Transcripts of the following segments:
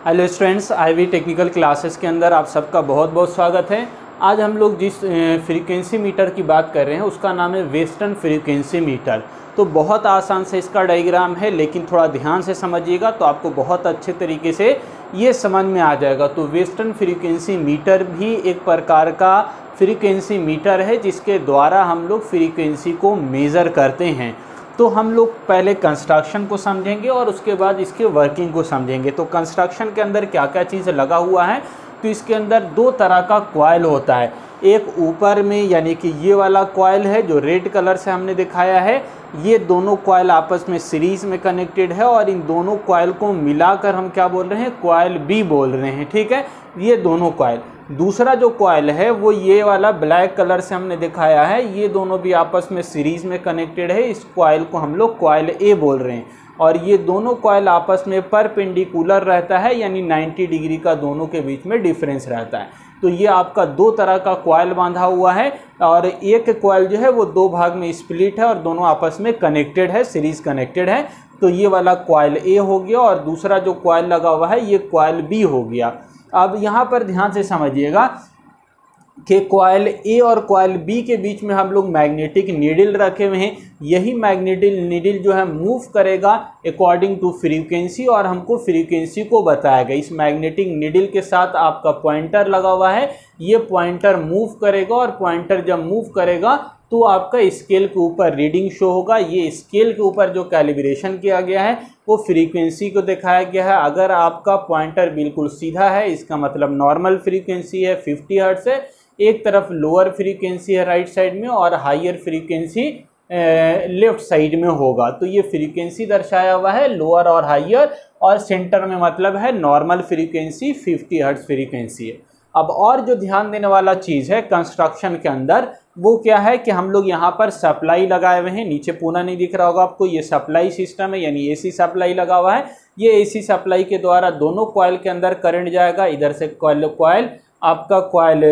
Hello students, IV Technical Classes के अंदर आप सबका बहुत बहुत स्वागत है। आज हम लोग जिस फ्रीक्वेंसी मीटर की बात कर रहे हैं उसका नाम है वेस्टर्न फ्रीक्वेंसी मीटर। तो बहुत आसान से इसका डायग्राम है, लेकिन थोड़ा ध्यान से समझिएगा तो आपको बहुत अच्छे तरीके से ये समझ में आ जाएगा। तो वेस्टर्न फ्रीक्वेंसी मीटर भी एक प्रकार का फ्रीक्वेंसी मीटर है जिसके द्वारा हम लोग फ्रीक्वेंसी को मेज़र करते हैं। तो हम लोग पहले कंस्ट्रक्शन को समझेंगे और उसके बाद इसके वर्किंग को समझेंगे। तो कंस्ट्रक्शन के अंदर क्या क्या चीज़ लगा हुआ है, तो इसके अंदर दो तरह का कॉइल होता है। एक ऊपर में यानी कि ये वाला कॉइल है जो रेड कलर से हमने दिखाया है, ये दोनों कॉइल आपस में सीरीज में कनेक्टेड है और इन दोनों कॉइल को मिलाकर हम क्या बोल रहे हैं, कॉइल बी बोल रहे हैं। ठीक है, ये दोनों कॉइल। दूसरा जो कॉइल है वो ये वाला ब्लैक कलर से हमने दिखाया है, ये दोनों भी आपस में सीरीज में कनेक्टेड है। इस कॉइल को हम लोग कॉइल ए बोल रहे हैं और ये दोनों कॉइल आपस में परपेंडिकुलर रहता है, यानी 90 डिग्री का दोनों के बीच में डिफरेंस रहता है। तो ये आपका दो तरह का कॉइल बांधा हुआ है और एक कॉइल जो है वो दो भाग में स्प्लिट है और दोनों आपस में कनेक्टेड है, सीरीज कनेक्टेड है। तो ये वाला कॉइल ए हो गया और दूसरा जो कॉइल लगा हुआ है ये कॉइल बी हो गया। अब यहाँ पर ध्यान से समझिएगा कि कॉइल ए और कॉइल बी के बीच में हम लोग मैग्नेटिक नीडल रखे हुए हैं। यही मैग्नेटिक नीडल जो है मूव करेगा अकॉर्डिंग टू फ्रीक्वेंसी और हमको फ्रीक्वेंसी को बताएगा। इस मैग्नेटिक नीडल के साथ आपका पॉइंटर लगा हुआ है, ये पॉइंटर मूव करेगा और पॉइंटर जब मूव करेगा तो आपका स्केल के ऊपर रीडिंग शो होगा। ये स्केल के ऊपर जो कैलिब्रेशन किया गया है वो फ्रीक्वेंसी को दिखाया गया है। अगर आपका पॉइंटर बिल्कुल सीधा है इसका मतलब नॉर्मल फ्रीक्वेंसी है 50 हर्ट्ज है, एक तरफ लोअर फ्रीक्वेंसी है राइट साइड में और हायर फ्रीक्वेंसी लेफ्ट साइड में होगा। तो ये फ्रीक्वेंसी दर्शाया हुआ है लोअर और हायर, और सेंटर में मतलब है नॉर्मल फ्रीक्वेंसी 50 हर्ट्ज फ्रीक्वेंसी है। अब और जो ध्यान देने वाला चीज़ है कंस्ट्रक्शन के अंदर वो क्या है कि हम लोग यहाँ पर सप्लाई लगाए हुए हैं। नीचे पूना नहीं दिख रहा होगा आपको, ये सप्लाई सिस्टम है यानी एसी सप्लाई लगा हुआ है। ये एसी सप्लाई के द्वारा दोनों कॉइल के अंदर करंट जाएगा। इधर से कॉइल आपका कॉइल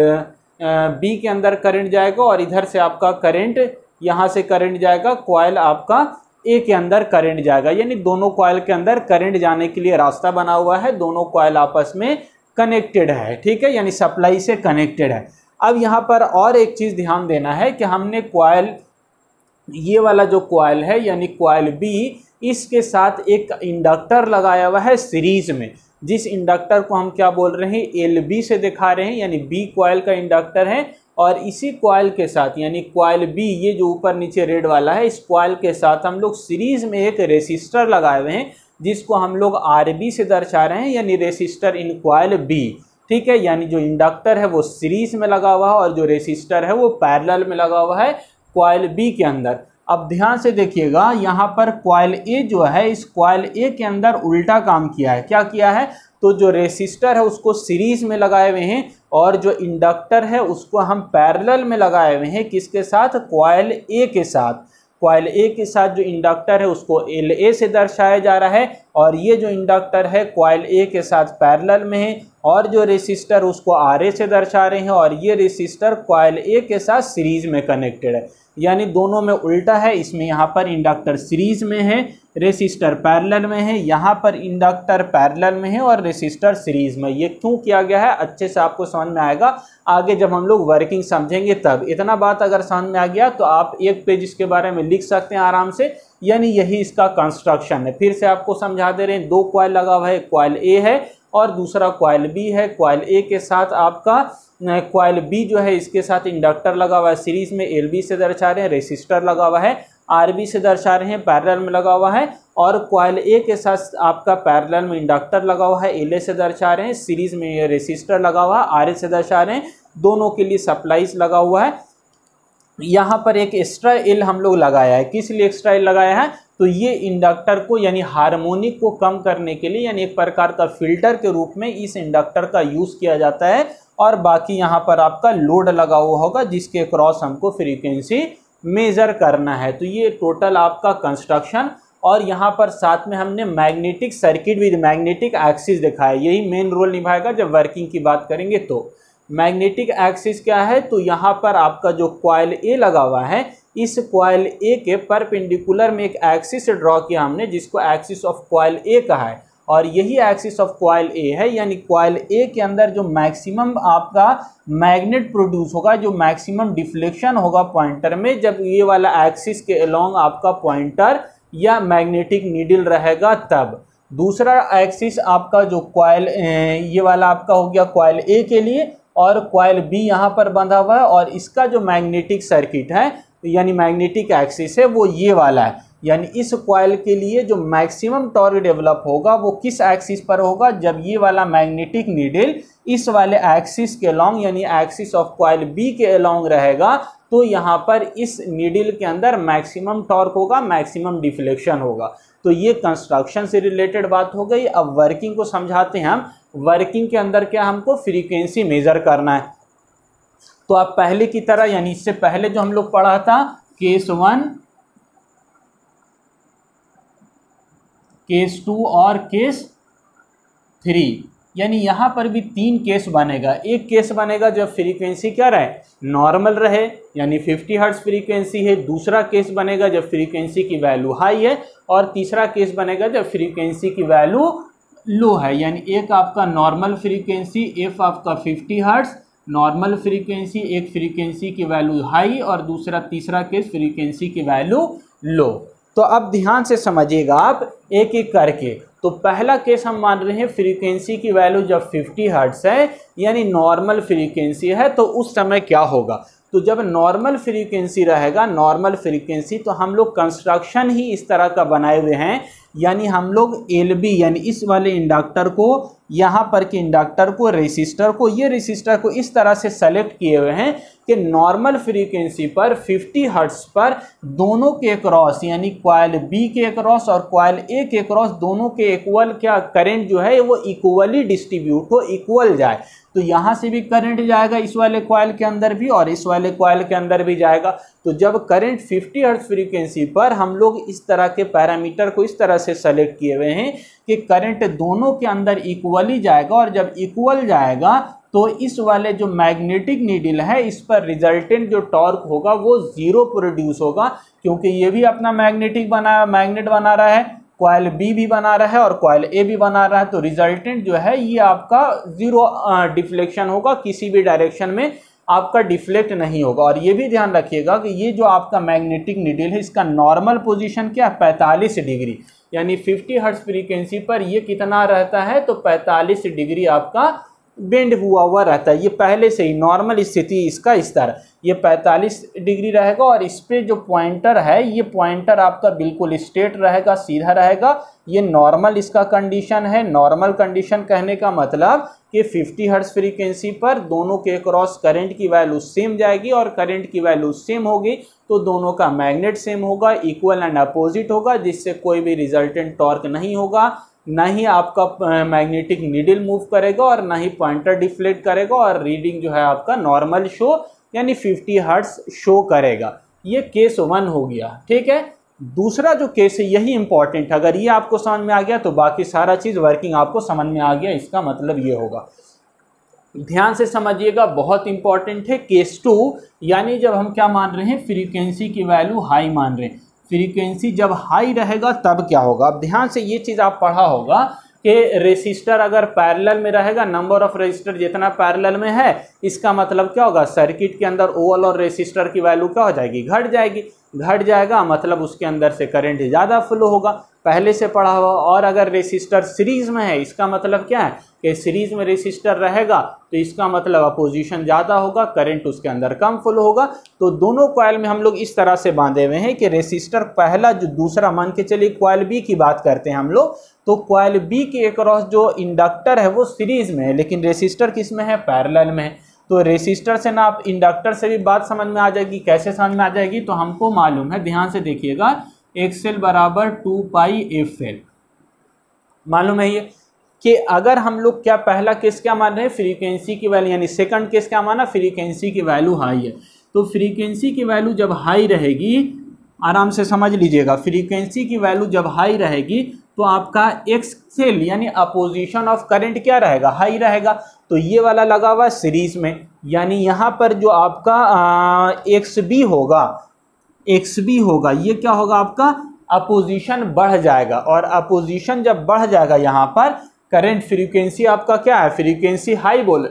बी के अंदर करंट जाएगा और इधर से आपका करंट यहाँ से करंट जाएगा, कॉइल आपका ए के अंदर करंट जाएगा। यानी दोनों कॉइल के अंदर करंट जाने के लिए रास्ता बना हुआ है, दोनों कॉइल आपस में कनेक्टेड है। ठीक है, यानी सप्लाई से कनेक्टेड है। अब यहाँ पर और एक चीज़ ध्यान देना है कि हमने कॉइल ये वाला जो कॉइल है यानी कॉइल बी, इसके साथ एक इंडक्टर लगाया हुआ है सीरीज में, जिस इंडक्टर को हम क्या बोल रहे हैं, एल बी से दिखा रहे हैं, यानी बी कॉइल का इंडक्टर है। और इसी कॉइल के साथ यानी कॉइल बी, ये जो ऊपर नीचे रेड वाला है, इस कॉइल के साथ हम लोग सीरीज में एक रेसिस्टर लगाए हुए हैं जिसको हम लोग आर बी से दर्शा रहे हैं, यानी रेसिस्टर इन कॉइल बी। ठीक है, यानी जो इंडक्टर है वो सीरीज में लगा हुआ है और जो रेसिस्टर है वो पैरेलल में लगा हुआ है कॉइल बी के अंदर। अब ध्यान से देखिएगा, यहाँ पर कॉइल ए जो है, इस कॉइल ए के अंदर उल्टा काम किया है। क्या किया है, तो जो रेसिस्टर है उसको सीरीज में लगाए हुए हैं और जो इंडक्टर है उसको हम पैरेलल में लगाए हुए हैं। किसके साथ, कॉइल ए के साथ। कॉइल ए के साथ जो इंडक्टर है उसको एल ए से दर्शाया जा रहा है और ये जो इंडक्टर है कॉइल ए के साथ पैरेलल में है और जो रेसिस्टर उसको आर ए से दर्शा रहे हैं और ये रेसिस्टर कॉइल ए के साथ सीरीज में कनेक्टेड है। यानी दोनों में उल्टा है, इसमें यहाँ पर इंडक्टर सीरीज में है, रेसिस्टर पैरेलल में है, यहाँ पर इंडक्टर पैरेलल में है और रेसिस्टर सीरीज में। ये क्यों किया गया है अच्छे से आपको समझ में आएगा आगे जब हम लोग वर्किंग समझेंगे तब। इतना बात अगर समझ में आ गया तो आप एक पेज इसके बारे में लिख सकते हैं आराम से, यानी यही इसका कंस्ट्रक्शन है। फिर से आपको समझा दे रहे हैं, दो कॉइल लगा हुआ है, कॉइल ए है और दूसरा कॉइल बी है। कॉइल ए के साथ आपका कॉइल बी जो है इसके साथ इंडक्टर लगा हुआ है सीरीज में, एल बी से दर्शा रहे हैं, रेसिस्टर लगा हुआ है आर बी से दर्शा रहे हैं, पैरेलल में लगा हुआ है। और कॉइल ए के साथ आपका पैरेलल में इंडक्टर लगा हुआ है, एल ए से दर्शा रहे हैं, सीरीज में रेसिस्टर लगा हुआ है, आर ए से दर्शा रहे हैं, दोनों के लिए सप्लाईज लगा हुआ है। यहाँ पर एक एक्स्ट्रा एल हम लोग लगाया है, किस लिए एक्स्ट्रा एल लगाया है, तो ये इंडक्टर को यानी हार्मोनिक को कम करने के लिए, यानी एक प्रकार का फिल्टर के रूप में इस इंडक्टर का यूज़ किया जाता है। और बाकी यहाँ पर आपका लोड लगा हुआ होगा जिसके क्रॉस हमको फ्रीक्वेंसी मेजर करना है। तो ये टोटल आपका कंस्ट्रक्शन, और यहाँ पर साथ में हमने magnetic circuit with magnetic axis दिखाया, यही मेन रोल निभाएगा जब वर्किंग की बात करेंगे। तो मैग्नेटिक एक्सिस क्या है, तो यहाँ पर आपका जो कॉइल ए लगा हुआ है, इस कॉइल ए के परपेंडिकुलर में एक एक्सिस ड्रॉ किया हमने जिसको एक्सिस ऑफ कॉइल ए कहा है, और यही एक्सिस ऑफ कॉइल ए है, यानी कॉइल ए के अंदर जो मैक्सिमम आपका मैग्नेट प्रोड्यूस होगा, जो मैक्सिमम डिफ्लेक्शन होगा पॉइंटर में, जब ये वाला एक्सिस के अलोंग आपका पॉइंटर या मैग्नेटिक नीडल रहेगा तब। दूसरा एक्सिस आपका जो कॉइल ये वाला आपका हो गया कॉइल ए के लिए, और कॉइल बी यहाँ पर बंधा हुआ है, और इसका जो मैग्नेटिक सर्किट है यानी मैग्नेटिक एक्सिस है वो ये वाला है। यानी इस कॉइल के लिए जो मैक्सिमम टॉर्क डेवलप होगा वो किस एक्सिस पर होगा, जब ये वाला मैग्नेटिक नीडल इस वाले एक्सिस के अलोंग यानी एक्सिस ऑफ कॉइल बी के अलोंग रहेगा, तो यहाँ पर इस नीडल के अंदर मैक्सिमम टॉर्क होगा, मैक्सिमम डिफ्लेक्शन होगा। तो ये कंस्ट्रक्शन से रिलेटेड बात हो गई। अब वर्किंग को समझाते हैं हम। वर्किंग के अंदर क्या हमको फ्रीक्वेंसी मेजर करना है। तो आप पहले की तरह यानी इससे पहले जो हम लोग पढ़ा था केस 1, केस 2 और केस 3, यानी यहाँ पर भी 3 केस बनेगा। एक केस बनेगा जब फ्रीक्वेंसी क्या रहे, नॉर्मल रहे यानी 50 हर्ट्ज फ्रीक्वेंसी है। दूसरा केस बनेगा जब फ्रीक्वेंसी की वैल्यू हाई है, और तीसरा केस बनेगा जब फ्रीक्वेंसी की वैल्यू लो है। यानी एक आपका नॉर्मल फ्रीक्वेंसी एफ आपका 50 हर्ट्ज नॉर्मल फ्रीक्वेंसी, एक फ्रीक्वेंसी की वैल्यू हाई, और दूसरा तीसरा केस फ्रीक्वेंसी की वैल्यू लो। तो अब ध्यान से समझिएगा आप एक एक करके। तो पहला केस हम मान रहे हैं फ्रीक्वेंसी की वैल्यू जब 50 हर्ट्ज है यानी नॉर्मल फ्रीक्वेंसी है, तो उस समय क्या होगा। तो जब नॉर्मल फ्रीक्वेंसी रहेगा, नॉर्मल फ्रीक्वेंसी, तो हम लोग कंस्ट्रक्शन ही इस तरह का बनाए हुए हैं। यानी हम लोग LB यानी इस वाले इंडक्टर को, यहाँ पर के इंडक्टर को, रेसिस्टर को, ये रेसिस्टर को इस तरह से सेलेक्ट किए हुए हैं कि नॉर्मल फ्रीक्वेंसी पर 50 हर्ट्ज पर दोनों के क्रॉस यानी कॉइल बी के क्रॉस और कॉइल ए के क्रॉस दोनों के इक्वल क्या करंट जो है वो इक्वली डिस्ट्रीब्यूट हो, इक्वल जाए। तो यहाँ से भी करंट जाएगा इस वाले कॉइल के अंदर भी, और इस वाले कॉइल के अंदर भी जाएगा। तो जब करंट 50 हर्ट्ज फ्रीक्वेंसी पर हम लोग इस तरह के पैरामीटर को इस तरह से सेलेक्ट किए हुए हैं कि करंट दोनों के अंदर इक्वली जाएगा, और जब इक्वल जाएगा तो इस वाले जो मैग्नेटिक नीडल है इस पर रिजल्टेंट जो टॉर्क होगा वो 0 प्रोड्यूस होगा, क्योंकि ये भी अपना मैग्नेट बना रहा है, कॉइल बी भी बना रहा है और कॉइल ए भी बना रहा है। तो रिजल्टेंट जो है ये आपका 0 डिफ्लेक्शन होगा, किसी भी डायरेक्शन में आपका डिफ्लेक्ट नहीं होगा। और ये भी ध्यान रखिएगा कि ये जो आपका मैग्नेटिक नीडल है इसका नॉर्मल पोजीशन क्या है, 45 डिग्री। यानी 50 हर्ट्ज फ्रीक्वेंसी पर ये कितना रहता है, तो 45 डिग्री आपका बेंड हुआ रहता है। ये पहले से ही नॉर्मल स्थिति इसका इस तरह ये 45 डिग्री रहेगा, और इस पे जो पॉइंटर है ये पॉइंटर आपका बिल्कुल स्ट्रेट रहेगा, सीधा रहेगा। ये नॉर्मल इसका कंडीशन है। नॉर्मल कंडीशन कहने का मतलब कि 50 हर्ट्ज फ्रीक्वेंसी पर दोनों के क्रॉस करंट की वैल्यू सेम जाएगी, और करंट की वैल्यू सेम होगी तो दोनों का मैग्नेट सेम होगा, इक्वल एंड अपोजिट होगा, जिससे कोई भी रिजल्टेंट टॉर्क नहीं होगा, ना ही आपका मैग्नेटिक नीडल मूव करेगा और ना ही पॉइंटर डिफ्लेक्ट करेगा, और रीडिंग जो है आपका नॉर्मल शो यानी 50 हर्ट्ज शो करेगा। ये केस 1 हो गया, ठीक है। दूसरा जो केस है यही इंपॉर्टेंट है। अगर ये आपको समझ में आ गया तो बाकी सारा चीज़ वर्किंग आपको समझ में आ गया, इसका मतलब ये होगा। ध्यान से समझिएगा, बहुत इंपॉर्टेंट है। केस 2 यानी जब हम क्या मान रहे हैं, फ्रीक्वेंसी की वैल्यू हाई मान रहे हैं। फ्रीक्वेंसी जब हाई रहेगा तब क्या होगा। अब ध्यान से ये चीज़ आप पढ़ा होगा कि रेसिस्टर अगर पैरेलल में रहेगा, नंबर ऑफ रेसिस्टर जितना पैरेलल में है, इसका मतलब क्या होगा, सर्किट के अंदर ओवल और रेसिस्टर की वैल्यू क्या हो जाएगी, घट जाएगी। घट जाएगा मतलब उसके अंदर से करंट ज़्यादा फ्लो होगा, पहले से पढ़ा हुआ। और अगर रेसिस्टर सीरीज में है, इसका मतलब क्या है कि सीरीज में रेसिस्टर रहेगा तो इसका मतलब अपोजिशन ज़्यादा होगा, करंट उसके अंदर कम फ्लो होगा। तो दोनों कॉइल में हम लोग इस तरह से बांधे हुए हैं कि रेसिस्टर पहला जो दूसरा मान के चलिए कॉइल बी की बात करते हैं हम लोग, तो कॉइल बी के अक्रॉस जो इंडक्टर है वो सीरीज में है, लेकिन रेसिस्टर किस में है, पैरेलल में है। तो रेसिस्टर से ना आप इंडक्टर से भी बात समझ में आ जाएगी। कैसे समझ में आ जाएगी, तो हमको मालूम है, ध्यान से देखिएगा, XL बराबर 2πfL मालूम है ये कि अगर हम लोग क्या पहला केस क्या मान रहे हैं, फ्रीक्वेंसी की वैल्यू, यानी सेकंड केस क्या माना, फ्रीक्वेंसी की वैल्यू हाई है। तो फ्रीक्वेंसी की वैल्यू जब हाई रहेगी, आराम से समझ लीजिएगा, फ्रीक्वेंसी की वैल्यू जब हाई रहेगी तो आपका XL यानी अपोजिशन ऑफ करंट क्या रहेगा, हाई रहेगा। तो ये वाला लगा हुआ सीरीज में, यानी यहाँ पर जो आपका XB होगा, ये क्या होगा आपका अपोजिशन बढ़ जाएगा, और अपोजिशन जब बढ़ जाएगा यहाँ पर करंट फ्रीक्वेंसी आपका क्या है, फ्रीक्वेंसी हाई बोले,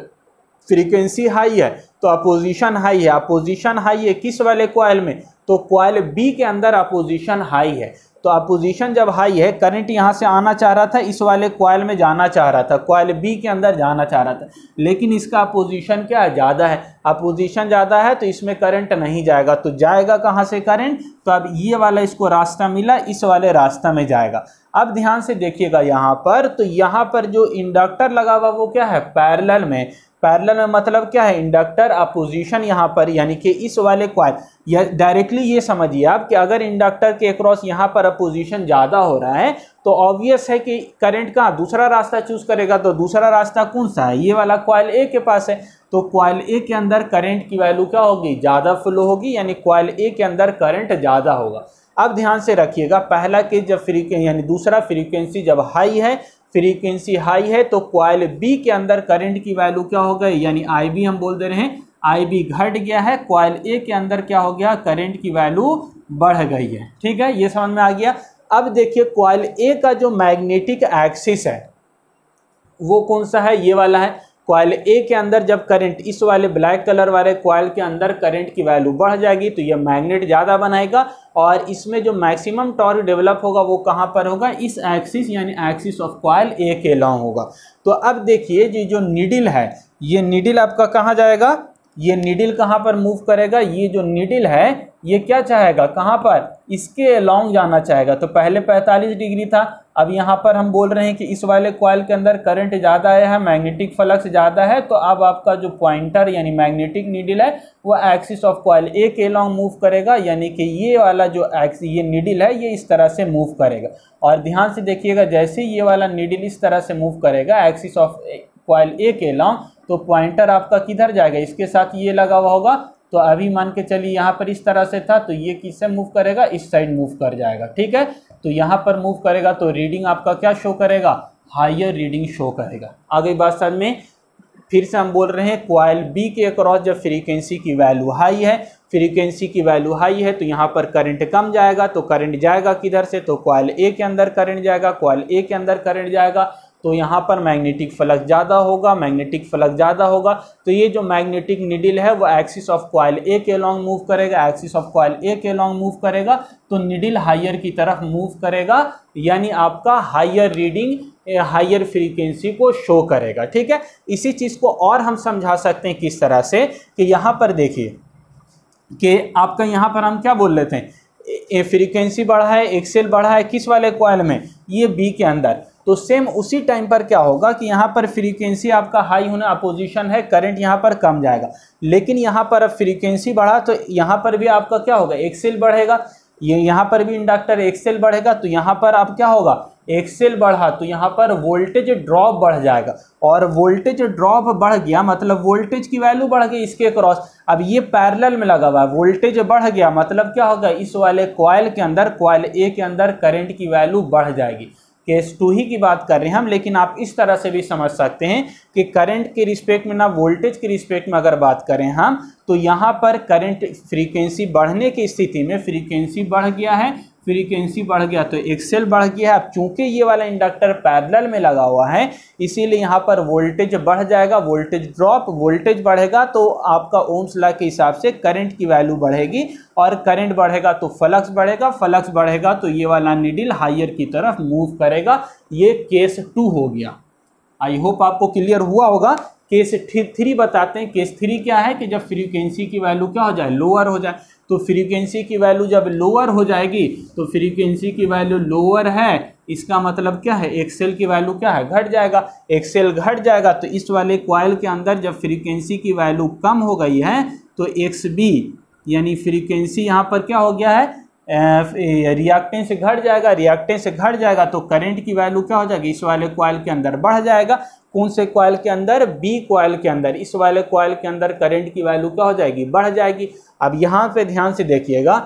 फ्रीक्वेंसी हाई है तो अपोजिशन हाई है। अपोजिशन हाई है किस वाले कॉइल में, तो कॉइल बी के अंदर अपोजिशन हाई है। तो अपोजिशन जब हाई है, करंट यहाँ से आना चाह रहा था, इस वाले कॉइल में जाना चाह रहा था, कॉइल बी के अंदर जाना चाह रहा था, लेकिन इसका अपोजिशन क्या है, ज़्यादा है। अपोजिशन ज़्यादा है तो इसमें करंट नहीं जाएगा, तो जाएगा कहाँ से करंट, तो अब ये वाला इसको रास्ता मिला, इस वाले रास्ता में जाएगा। अब ध्यान से देखिएगा यहाँ पर, तो यहाँ पर जो इंडक्टर लगा हुआ वो क्या है, पैरेलल में। पैरेलल में मतलब क्या है, इंडक्टर अपोजिशन यहाँ पर, यानी कि इस वाले कॉइल, या डायरेक्टली ये समझिए आप कि अगर इंडक्टर के अक्रॉस यहाँ पर अपोजिशन ज़्यादा हो रहा है तो ऑब्वियस है कि करंट का दूसरा रास्ता चूज करेगा। तो दूसरा रास्ता कौन सा है, ये वाला कॉइल ए के पास है, तो कॉइल ए के अंदर करंट की वैल्यू क्या होगी, ज़्यादा फ्लो होगी, यानी कॉइल ए के अंदर करंट ज़्यादा होगा। अब ध्यान से रखिएगा, पहला केस जब यानी दूसरा फ्रीक्वेंसी जब हाई है, फ्रीक्वेंसी हाई है तो कॉइल बी के अंदर करंट की वैल्यू क्या हो गई, यानी आई बी हम बोल दे रहे हैं, आई बी घट गया है, कॉइल ए के अंदर क्या हो गया, करंट की वैल्यू बढ़ गई है। ठीक है, ये समझ में आ गया। अब देखिए कॉइल ए का जो मैग्नेटिक एक्सिस है वो कौन सा है, ये वाला है। कॉइल ए के अंदर जब करंट, इस वाले ब्लैक कलर वाले कॉइल के अंदर करंट की वैल्यू बढ़ जाएगी तो ये मैग्नेट ज़्यादा बनाएगा, और इसमें जो मैक्सिमम टॉर्क डेवलप होगा वो कहाँ पर होगा, इस एक्सिस यानी एक्सिस ऑफ कॉइल ए के लॉन्ग होगा। तो अब देखिए ये जो नीडल है, ये नीडल आपका कहाँ जाएगा, ये नीडल कहाँ पर मूव करेगा, ये जो नीडल है ये क्या चाहेगा, कहाँ पर, इसके लॉन्ग जाना चाहेगा। तो पहले 45 डिग्री था, अब यहाँ पर हम बोल रहे हैं कि इस वाले कॉइल के अंदर करंट ज़्यादा आया है, मैग्नेटिक फ्लक्स ज़्यादा है, तो अब आपका जो पॉइंटर यानी मैग्नेटिक नीडल है वो एक्सिस ऑफ कॉइल ए के लॉन्ग मूव करेगा, यानी कि ये वाला जो ये नीडल है ये इस तरह से मूव करेगा। और ध्यान से देखिएगा, जैसे ये वाला नीडल इस तरह से मूव करेगा एक्सिस ऑफ कॉइल ए के लॉन्ग, तो पॉइंटर आपका किधर जाएगा, इसके साथ ये लगा हुआ होगा। तो अभी मान के चलिए यहाँ पर इस तरह से था, तो ये किससे मूव करेगा, इस साइड मूव कर जाएगा। ठीक है, तो यहाँ पर मूव करेगा तो रीडिंग आपका क्या शो करेगा, हायर रीडिंग शो करेगा। आ गई बात समझ में। फिर से हम बोल रहे हैं कॉइल बी के अक्रॉस जब फ्रीक्वेंसी की वैल्यू हाई है, फ्रीक्वेंसी की वैल्यू हाई है तो यहाँ पर करंट कम जाएगा, तो करंट जाएगा किधर से, तो कॉइल ए के अंदर करंट जाएगा, कॉइल ए के अंदर करंट जाएगा, तो यहाँ पर मैग्नेटिक फ्लक्स ज़्यादा होगा, मैग्नेटिक फ्लक्स ज़्यादा होगा, तो ये जो मैग्नेटिक नीडल है वो एक्सिस ऑफ कॉइल ए के लॉन्ग मूव करेगा, एक्सिस ऑफ कॉइल ए के लॉन्ग मूव करेगा, तो नीडल हायर की तरफ मूव करेगा, यानी आपका हायर रीडिंग, हायर फ्रीक्वेंसी को शो करेगा। ठीक है, इसी चीज़ को और हम समझा सकते हैं किस तरह से, कि यहाँ पर देखिए कि आपका यहाँ पर हम क्या बोल लेते हैं, फ्रीक्वेंसी बढ़ा है, एक्सेल बढ़ा है, किस वाले कॉइल में, ये बी के अंदर, तो सेम उसी टाइम पर क्या होगा कि यहाँ पर फ्रीक्वेंसी आपका हाई होना, अपोजिशन है, करंट यहाँ पर कम जाएगा, लेकिन यहाँ पर अब फ्रीक्वेंसी बढ़ा तो यहाँ पर भी आपका क्या होगा, एक्सेल बढ़ेगा, ये यहाँ पर भी इंडक्टर एक्सेल बढ़ेगा, तो यहाँ पर अब क्या होगा, एक्सेल बढ़ा तो यहाँ पर वोल्टेज ड्रॉप बढ़ जाएगा, और वोल्टेज ड्रॉप बढ़ गया मतलब वोल्टेज की वैल्यू बढ़ गई इसके क्रॉस। अब ये पैरेलल में लगा हुआ है, वोल्टेज बढ़ गया मतलब क्या होगा, इस वाले कॉइल के अंदर, कॉइल ए के अंदर करंट की वैल्यू बढ़ जाएगी। केस 2 ही की बात कर रहे हैं हम, लेकिन आप इस तरह से भी समझ सकते हैं कि करंट के रिस्पेक्ट में ना वोल्टेज के रिस्पेक्ट में अगर बात करें हम, तो यहाँ पर करंट फ्रीक्वेंसी बढ़ने की स्थिति में फ्रीक्वेंसी बढ़ गया है, फ्रीक्वेंसी बढ़ गया तो एक्सेल बढ़ गया है। अब चूंकि ये वाला इंडक्टर पैरेलल में लगा हुआ है इसीलिए यहाँ पर वोल्टेज बढ़ जाएगा, वोल्टेज ड्रॉप, वोल्टेज बढ़ेगा तो आपका ओम्स लॉ के हिसाब से करंट की वैल्यू बढ़ेगी, और करंट बढ़ेगा तो फ्लक्स बढ़ेगा, फ्लक्स बढ़ेगा तो ये वाला नीडल हायर की तरफ मूव करेगा। ये केस 2 हो गया। आई होप आपको क्लियर हुआ होगा। केस 3 बताते हैं। केस 3 क्या है कि जब फ्रीक्वेंसी की वैल्यू क्या हो जाए, लोअर हो जाए, तो फ्रीक्वेंसी की वैल्यू जब लोअर हो जाएगी तो फ्रीक्वेंसी की वैल्यू लोअर है, इसका मतलब क्या है, एक्सेल की वैल्यू क्या है, घट जाएगा। एक्सेल घट जाएगा तो इस वाले कॉइल के अंदर जब फ्रीक्वेंसी की वैल्यू कम हो गई है तो एक्स बी यानी फ्रीक्वेंसी यहाँ पर क्या हो गया है, रिएक्टेंस घट जाएगा, रिएक्टेंस घट जाएगा तो करंट की वैल्यू क्या हो जाएगी, इस वाले कॉइल के अंदर बढ़ जाएगा। कौन से कॉइल के अंदर, बी कॉइल के अंदर, इस वाले कॉइल के अंदर करंट की वैल्यू क्या हो जाएगी, बढ़ जाएगी। अब यहाँ पे ध्यान से देखिएगा,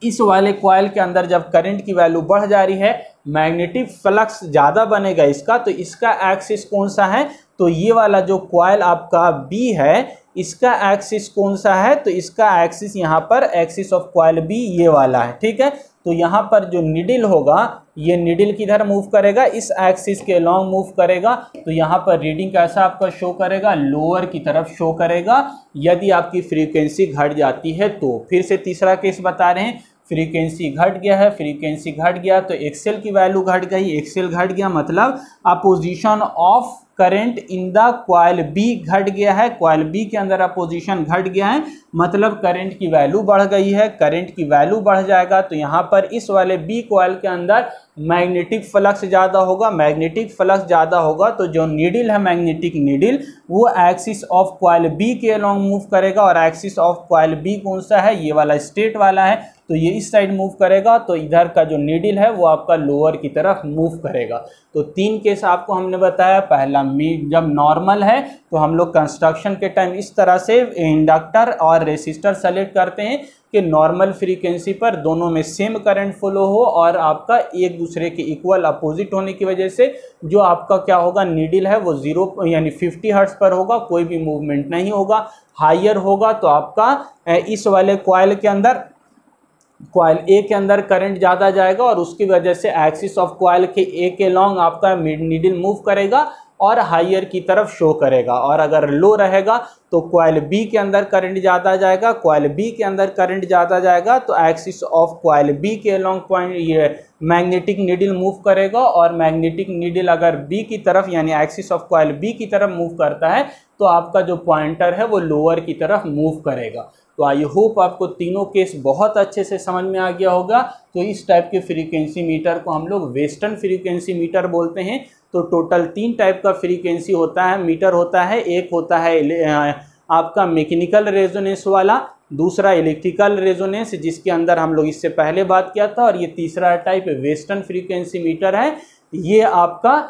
इस वाले कॉइल के अंदर जब करंट की वैल्यू बढ़ जा रही है, मैग्नेटिक फ्लक्स ज़्यादा बनेगा इसका, तो इसका एक्सिस कौन सा है, तो ये वाला जो कॉइल आपका बी है इसका एक्सिस कौन सा है, तो इसका एक्सिस यहाँ पर एक्सिस ऑफ कॉइल बी ये वाला है, ठीक है। तो यहाँ पर जो निडल होगा ये निडल किधर मूव करेगा, इस एक्सिस के लॉन्ग मूव करेगा। तो यहाँ पर रीडिंग कैसा आपका शो करेगा, लोअर की तरफ शो करेगा यदि आपकी फ्रीक्वेंसी घट जाती है तो। फिर से तीसरा केस बता रहे हैं, फ्रीक्वेंसी घट गया है, फ्रीक्वेंसी घट गया तो एक्सेल की वैल्यू घट गई, एक्सेल घट गया मतलब opposition of current in the coil बी घट गया है, कॉइल बी के अंदर अपोजिशन घट गया है मतलब करंट की वैल्यू बढ़ गई है। करंट की वैल्यू बढ़ जाएगा तो यहाँ पर इस वाले बी कॉइल के अंदर मैग्नेटिक फ्लक्स ज़्यादा होगा, मैग्नेटिक फ्लक्स ज़्यादा होगा तो जो नीडल है मैग्नेटिक नीडल वो एक्सिस ऑफ कॉइल बी के अलोंग मूव करेगा। और एक्सिस ऑफ कॉइल बी कौन सा है, ये वाला स्ट्रेट वाला है, तो ये इस साइड मूव करेगा तो इधर का जो नीडल है वो आपका लोअर की तरफ मूव करेगा। तो 3 केस आपको हमने बताया। पहला जब नॉर्मल है तो हम लोग कंस्ट्रक्शन के टाइम इस तरह से इंडक्टर और रेसिस्टर सेलेक्ट करते हैं कि नॉर्मल फ्रीक्वेंसी पर दोनों में सेम करंट फ्लो हो और आपका एक दूसरे के इक्वल अपोजिट होने की वजह से जो आपका क्या होगा नीडल है वो 0 यानी 50 हर्ट्ज पर होगा, कोई भी मूवमेंट नहीं होगा। हायर होगा तो आपका इस वाले कॉइल के अंदर कॉइल ए के अंदर करंट ज़्यादा जाएगा और उसकी वजह से एक्सिस ऑफ कॉइल के ए के लॉन्ग आपका नीडल मूव करेगा और हायर की तरफ शो करेगा। और अगर लो रहेगा तो कॉइल बी के अंदर करंट ज़्यादा जाएगा, कॉइल बी के अंदर करंट ज़्यादा जाएगा तो एक्सिस ऑफ कॉइल बी के लॉन्ग पॉइंट ये मैग्नेटिक नीडल मूव करेगा। और मैग्नेटिक नीडल अगर बी की तरफ यानी एक्सिस ऑफ कॉइल बी की तरफ मूव करता है तो आपका जो पॉइंटर है वो लोअर की तरफ मूव करेगा। तो आई होप आपको तीनों केस बहुत अच्छे से समझ में आ गया होगा। तो इस टाइप के फ्रीक्वेंसी मीटर को हम लोग वेस्टर्न फ्रीक्वेंसी मीटर बोलते हैं। तो टोटल 3 टाइप का फ्रीक्वेंसी होता है, मीटर होता है। एक होता है आपका मैकेनिकल रेजोनेंस वाला, दूसरा इलेक्ट्रिकल रेजोनेंस जिसके अंदर हम लोग इससे पहले बात किया था, और ये तीसरा टाइप वेस्टर्न फ्रीक्वेंसी मीटर है। ये आपका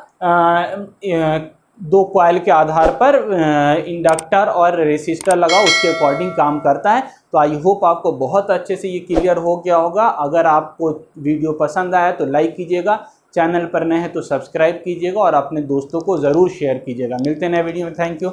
2 कॉइल के आधार पर इंडक्टर और रेसिस्टर लगा उसके अकॉर्डिंग काम करता है। तो आई होप आपको बहुत अच्छे से ये क्लियर हो गया होगा। अगर आपको वीडियो पसंद आया तो लाइक कीजिएगा, चैनल पर नए हैं तो सब्सक्राइब कीजिएगा और अपने दोस्तों को ज़रूर शेयर कीजिएगा। मिलते हैं नए वीडियो में, थैंक यू।